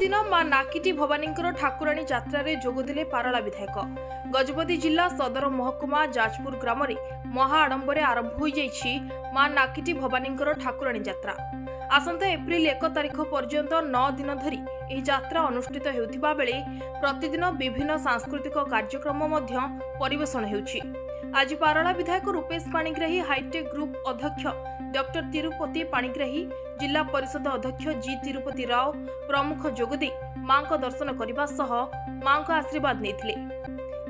प्रतिदिन मां नाकिटी भवानींकर ठाकुराणी यात्रा जोगदेले पारला विधायक। गजपति जिला सदर महकुमा जाजपुर ग्राम महाआडंबरे आरंभ हो जाइछि मां नाकिटी भवानींकर ठाकुराणी यात्रा। आसंता एप्रिल 1 तारिख पर्यंत 9 दिन धरी यह यात्रा अनुष्ठित हेउथिबा बेले प्रतिदिन विभिन्न सांस्कृतिक कार्यक्रम मध्य परिवेषण हेउछि। आज पारला विधायक रूपेश पाणिग्राही, हाईटेक ग्रुप अध्यक्ष डॉक्टर तिरुपति पाणिग्राही, जिला परिषद अध्यक्ष जी तिरुपति राव प्रमुख जोगदे मां को दर्शन करने सह मां को आशीर्वाद नेथिले।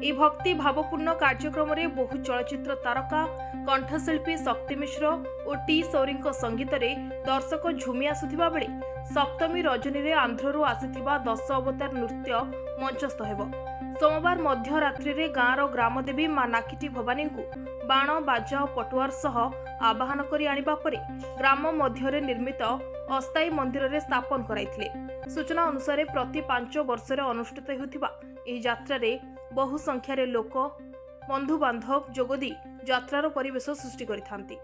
ଏହି ଭକ୍ତି ଭାବପୂର୍ଣ୍ଣ କାର୍ଯ୍ୟକ୍ରମରେ ବହୁ ଚଳଚ୍ଚିତ୍ର ତାରକା, କଣ୍ଠଶିଳ୍ପୀ ଶକ୍ତି ମିଶ୍ର ଓ ଟି ସୌରୀଙ୍କ ସଙ୍ଗୀତରେ ଦର୍ଶକ ଝୁମି ଆସୁଥିବା ବେଳେ ସପ୍ତମୀ ରଜନୀରେ ଆନ୍ଧ୍ରରୁ ଆସିଥିବା 10 ଅବତାର ନୃତ୍ୟ ମଞ୍ଚସ୍ଥ ହେବ। सोमवार मध्यरात्रि गाँवर ग्रामदेवी मां नाकिटी भवानीଙ୍କୁ बाण बाजा और पटुआर सह आवाहन करी आनिबा परे ग्राम मध्य निर्मित अस्थायी मंदिर रे स्थापन कराइथिले। सूचना अनुसार प्रति 5 वर्ष अनुष्ठित हेउथिबा एही यात्रा रे बहु संख्यार लोक बंधु बांधव जोगदी यात्रार परिवेश सृष्टि करिथांती।